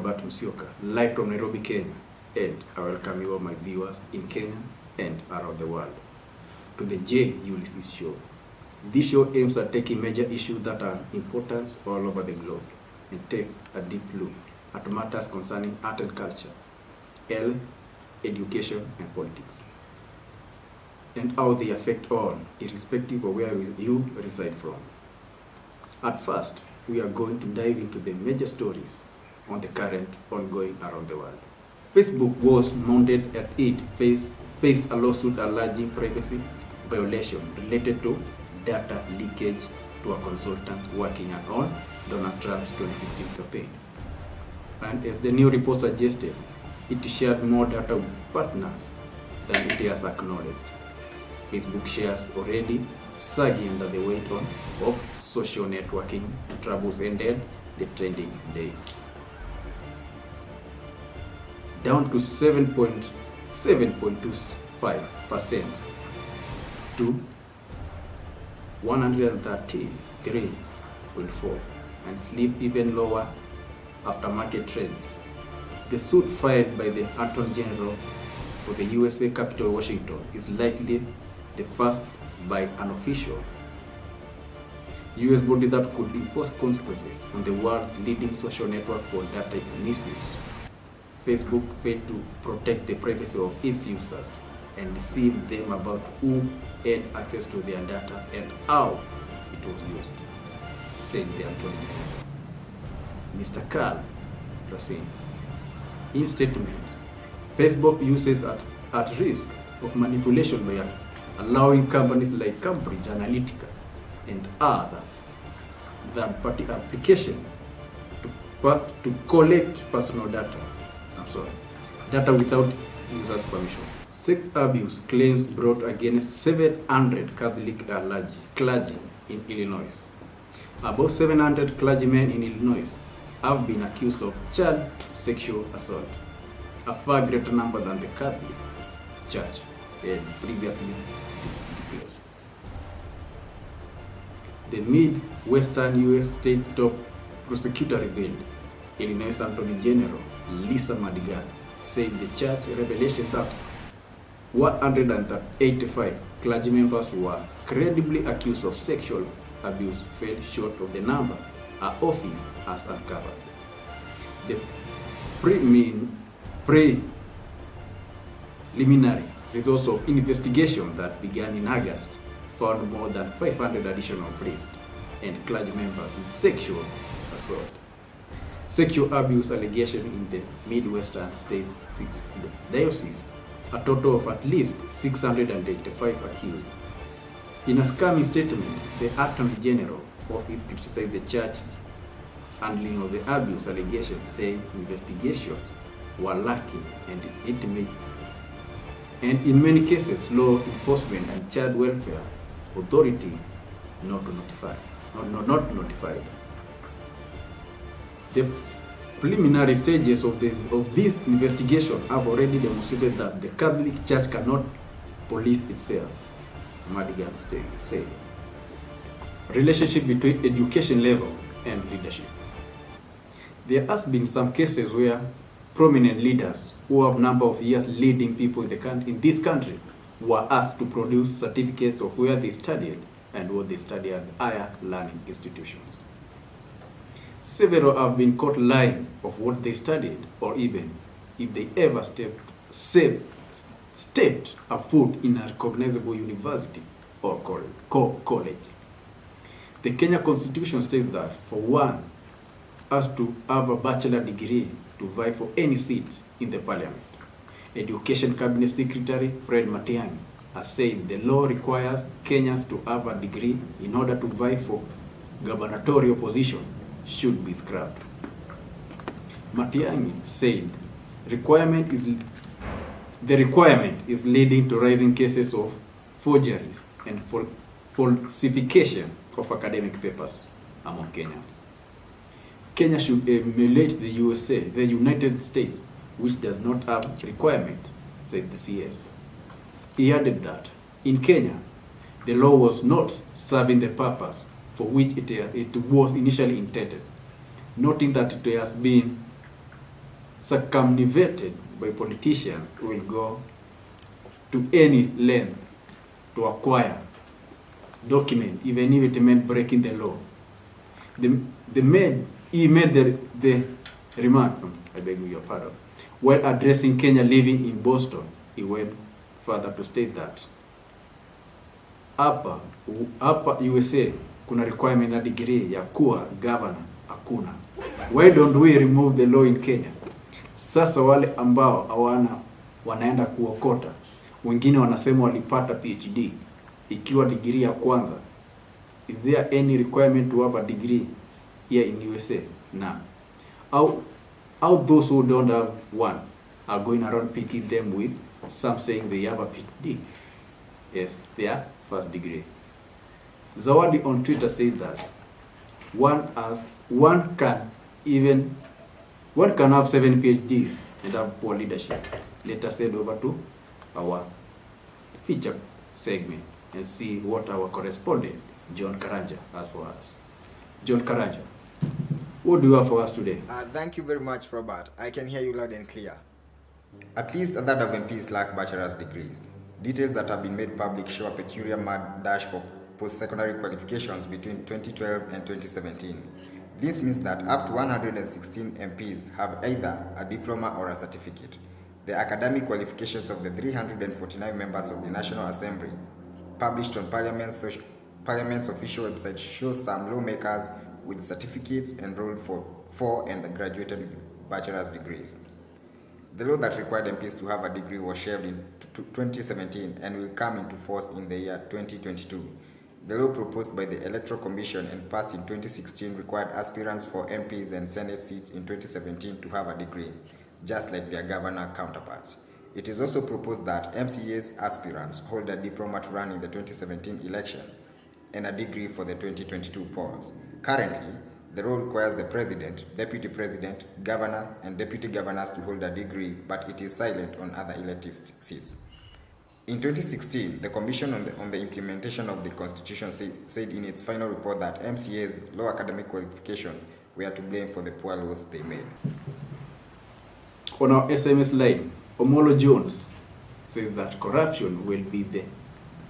Robert Musyoka, live from Nairobi, Kenya, and I welcome you all my viewers in Kenya and around the world to the J. Ulysses Show. This show aims at taking major issues that are important all over the globe and take a deep look at matters concerning art and culture, health, education, and politics, and how they affect all, irrespective of where you reside from. At first, we are going to dive into the major stories on the current ongoing around the world. Facebook was mounted at it faced a lawsuit alleging privacy violation related to data leakage to a consultant working on Donald Trump's 2016 campaign. And as the new report suggested, it shared more data with partners than it has acknowledged. Facebook shares already sagging under the weight of social networking troubles ended the trending day. Down to 7.25% to 133.4%, and slip even lower after market trends. The suit filed by the Attorney General for the USA capital Washington is likely the first by an official US body that could impose consequences on the world's leading social network for data misuse. Facebook failed to protect the privacy of its users and deceived them about who had access to their data and how it was used, said the Attorney General, Mr. Karl Racine. In statement, Facebook uses at risk of manipulation by allowing companies like Cambridge Analytica and other third-party applications to collect personal data. Data without users' permission. Sex abuse claims brought against 700 Catholic clergy in Illinois. About 700 clergymen in Illinois have been accused of child sexual assault, a far greater number than the Catholic Church had previously disclosed. The Midwestern U.S. state top prosecutor revealed Illinois Attorney General Lisa Madigan said the church revelation that 185 clergy members were credibly accused of sexual abuse fell short of the number her office has uncovered. The preliminary results of investigation that began in August found more than 500 additional priests and clergy members with sexual assault. Sexual abuse allegations in the Midwestern states' 6 dioceses, a total of at least 685 accused. In a scathing statement, the Attorney General office criticized the church handling of the abuse allegations, saying investigations were lacking and in many cases law enforcement and child welfare authority not notified. The preliminary stages of this investigation have already demonstrated that the Catholic Church cannot police itself, Madigan said. Relationship between education level and leadership. There has been some cases where prominent leaders who have number of years leading people in this country were asked to produce certificates of where they studied and what they studied at higher learning institutions. Several have been caught lying of what they studied, or even if they ever stepped a foot in a recognizable university or college. The Kenya Constitution states that for one has to have a bachelor degree to vie for any seat in the parliament. Education Cabinet Secretary Fred Matiang'i has said the law requires Kenyans to have a degree in order to vie for gubernatorial position should be scrapped. Matiang'i said the requirement is leading to rising cases of forgeries and falsification of academic papers among Kenyans. Kenya should emulate the United States, which does not have requirement, said the CS. He added that in Kenya, the law was not serving the purpose for which it was initially intended, noting that it has been circumnavigated by politicians will go to any length to acquire document, even if it meant breaking the law. He made the remarks, I beg your pardon, while addressing Kenya living in Boston. He went further to state that hapa USA kuna requirement na degree ya kuwa governor hakuna. Why don't we remove the law in Kenya? Sasa wale ambao wanaenda kuokota, wengine wanasema walipata PhD ikiwa degree ya kwanza. Is there any requirement to have a degree here in USA? No. How those who don't have one are going around picking them with some saying they have a PhD? Yes, their first degree. Zawadi on Twitter said that one can have 7 PhDs and have poor leadership. Let us head over to our feature segment and see what our correspondent John Karanja has for us. John Karanja, what do you have for us today? Thank you very much, Robert. I can hear you loud and clear. At least a third of MPs lack bachelor's degrees. Details that have been made public show a peculiar mad dash for post-secondary qualifications between 2012 and 2017. This means that up to 116 MPs have either a diploma or a certificate. The academic qualifications of the 349 members of the National Assembly, published on Parliament's official website, show some lawmakers with certificates enrolled for and graduated with bachelor's degrees. The law that required MPs to have a degree was shelved in 2017 and will come into force in the year 2022. The law proposed by the Electoral Commission and passed in 2016 required aspirants for MPs and Senate seats in 2017 to have a degree, just like their governor counterparts. It is also proposed that MCA's aspirants hold a diploma to run in the 2017 election and a degree for the 2022 polls. Currently, the law requires the president, deputy president, governors, and deputy governors to hold a degree, but it is silent on other elective seats. In 2016, the Commission on the Implementation of the Constitution said in its final report that MCA's low academic qualifications were to blame for the poor laws they made. On our SMS line, Omolo Jones says that corruption will be the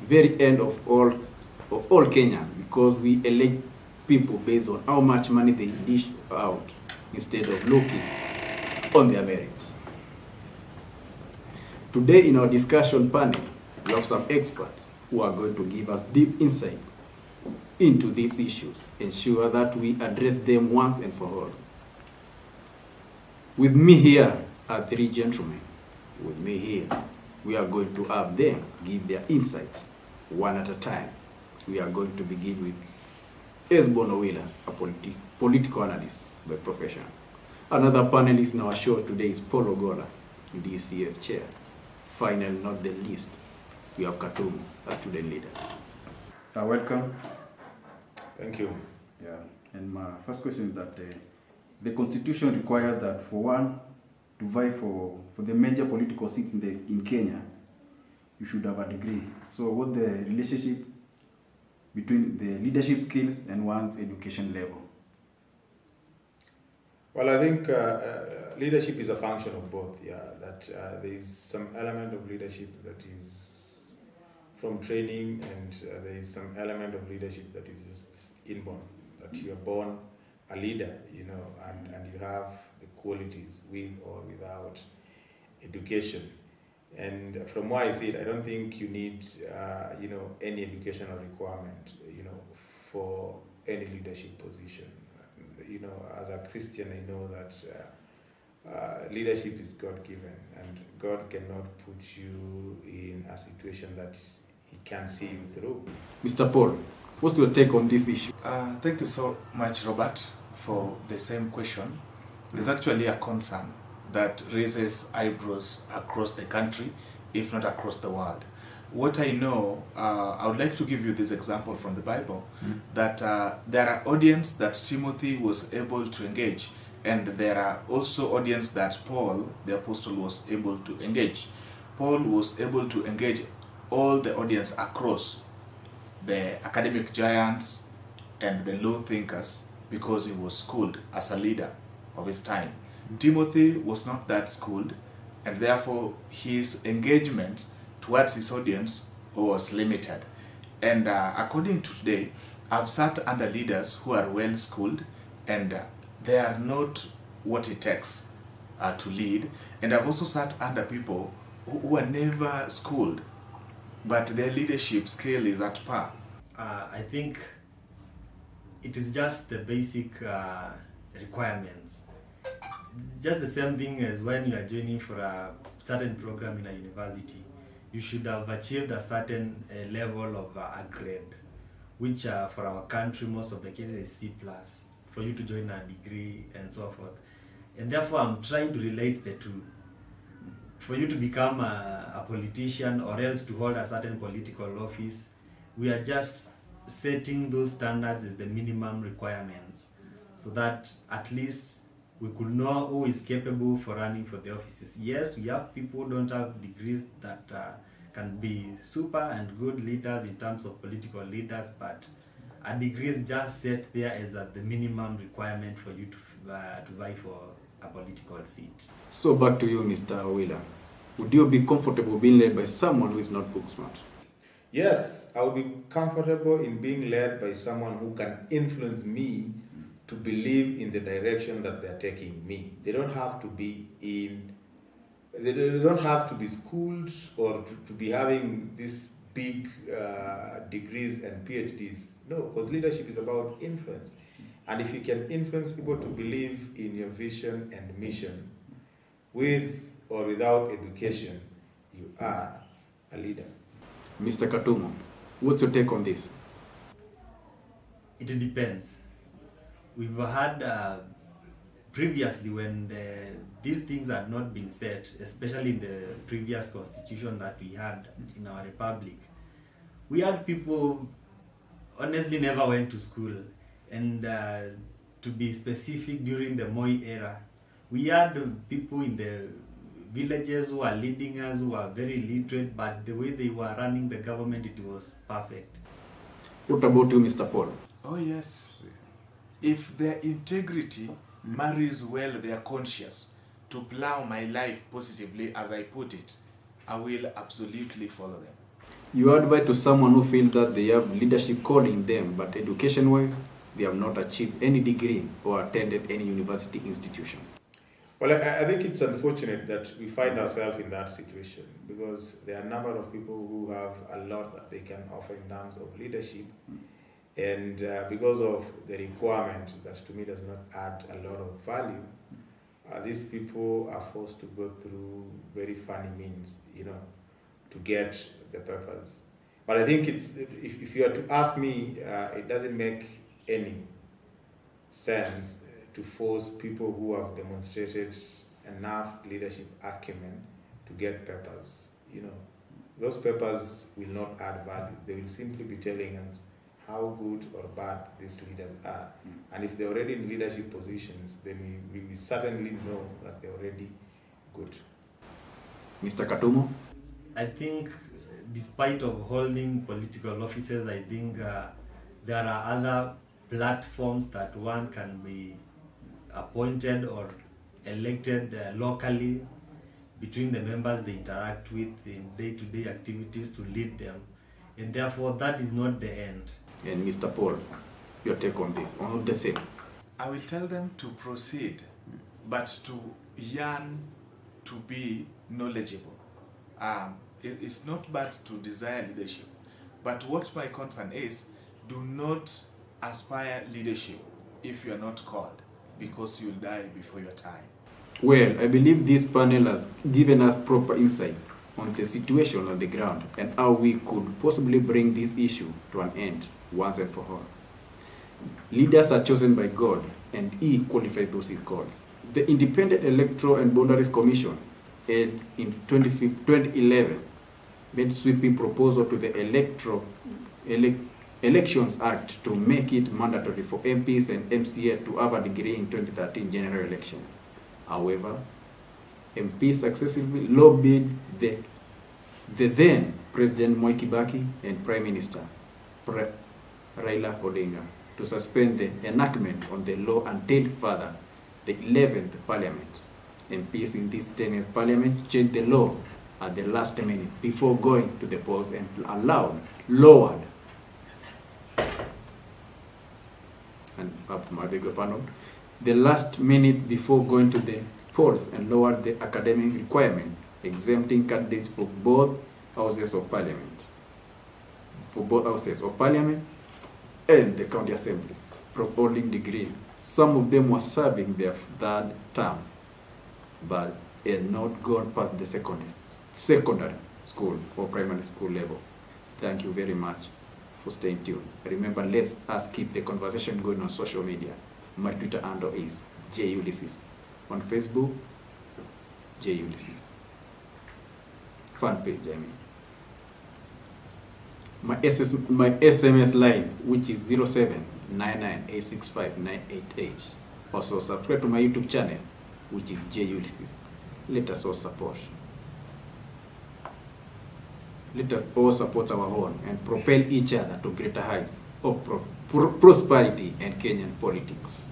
very end of all Kenya, because we elect people based on how much money they dish out instead of looking on their merits. Today in our discussion panel, we have some experts who are going to give us deep insight into these issues, ensure that we address them once and for all. With me here are 3 gentlemen. With me here, we are going to have them give their insights one at a time. We are going to begin with Esbon Owila, a political analyst by profession. Another panelist in our show today is Paul Ogola, DCF chair. Final, not the least, we have Katum, a student leader. Welcome. Thank you. Yeah, and my first question is that the Constitution requires that for one to vie for the major political seats in Kenya, you should have a degree. So what's the relationship between the leadership skills and one's education level? Well, I think leadership is a function of both. Yeah, that there is some element of leadership that is from training, and there is some element of leadership that is just inborn. That you are born a leader, and you have the qualities with or without education. And from what I see it, I don't think you need, any educational requirement, for any leadership position. As a Christian, I know that leadership is God-given, and God cannot put you in a situation that He can't see you through. Mr. Paul, what's your take on this issue? Thank you so much, Robert, for the same question. There's actually a concern that raises eyebrows across the country, if not across the world. What I know, I would like to give you this example from the Bible, that there are audience that Timothy was able to engage, and there are also audience that Paul, the apostle, was able to engage. Paul was able to engage all the audience across the academic giants and the law thinkers, because he was schooled as a leader of his time. Timothy was not that schooled, and therefore his engagement towards his audience was limited. And according to today, I've sat under leaders who are well schooled, and they are not what it takes to lead. And I've also sat under people who are never schooled, but their leadership skill is at par. I think it is just the basic requirements. Just the same thing as when you are joining for a certain program in a university. You should have achieved a certain level of a grade, which for our country, most of the cases is C+, for you to join a degree and so forth. And therefore, I'm trying to relate the two. For you to become a politician or else to hold a certain political office, we are just setting those standards as the minimum requirements, so that at least we could know who is capable for running for the offices. Yes, we have people who don't have degrees that can be super and good leaders in terms of political leaders, but a degree is just set there as the minimum requirement for you to vie for a political seat. So back to you, Mr. Wheeler. Would you be comfortable being led by someone who is not book smart? Yes, I would be comfortable in being led by someone who can influence me to believe in the direction that they're taking me. They don't have to be they don't have to be schooled or to be having these big degrees and PhDs. No, because leadership is about influence. And if you can influence people to believe in your vision and mission, with or without education, you are a leader. Mr. Katumo, what's your take on this? It depends. We've had previously when these things had not been set, especially in the previous constitution that we had in our republic, we had people honestly never went to school. And to be specific, during the Moi era, we had people in the villages who are leading us, who are very literate, but the way they were running the government, it was perfect. What about you, Mr. Paul? Oh yes. If their integrity marries well their conscience to plow my life positively, as I put it, I will absolutely follow them. You advise to someone who feels that they have leadership calling them, but education-wise, they have not achieved any degree or attended any university institution. Well, I think it's unfortunate that we find ourselves in that situation, because there are a number of people who have a lot that they can offer in terms of leadership, and because of the requirement that to me does not add a lot of value, these people are forced to go through very funny means, to get the purpose. But I think if you are to ask me, it doesn't make any sense to force people who have demonstrated enough leadership acumen to get papers. Those papers will not add value. They will simply be telling us how good or bad these leaders are. And if they're already in leadership positions, then we certainly know that they're already good. Mr. Katumo? I think despite of holding political offices, I think there are other platforms that one can be appointed or elected locally between the members they interact with in day-to-day activities to lead them, and therefore that is not the end. And Mr. Paul, your take on this, or the same? I will tell them to proceed, but to yearn to be knowledgeable. It's not bad to desire leadership, but what my concern is, do not aspire leadership if you are not called, because you'll die before your time. Well, I believe this panel has given us proper insight on the situation on the ground and how we could possibly bring this issue to an end once and for all. Leaders are chosen by God, and He qualifies those He calls. The Independent Electoral and Boundaries Commission in 2011 made sweeping proposal to the Elections Act to make it mandatory for MPs and MCA to have a degree in 2013 general election. However, MPs successively lobbied the then President Mwai Kibaki and Prime Minister Raila Odinga to suspend the enactment on the law until further the 11th Parliament. MPs in this 10th Parliament changed the law at the last minute before going to the polls and lowered, and up to my bigger panel, the last minute before going to the polls and lowered the academic requirements, exempting candidates for both houses of parliament. And the county assembly from holding degree. Some of them were serving their third term, but had not gone past the secondary school or primary school level. Thank you very much for staying tuned. Remember, let's keep the conversation going on social media. My Twitter handle is JUlysses. On Facebook, JUlysses. Fan page, I mean. My SMS line, which is 0799865988. Also subscribe to my YouTube channel, which is JUlysses. Let us all support. Let us all support our own and propel each other to greater heights of prosperity and Kenyan politics.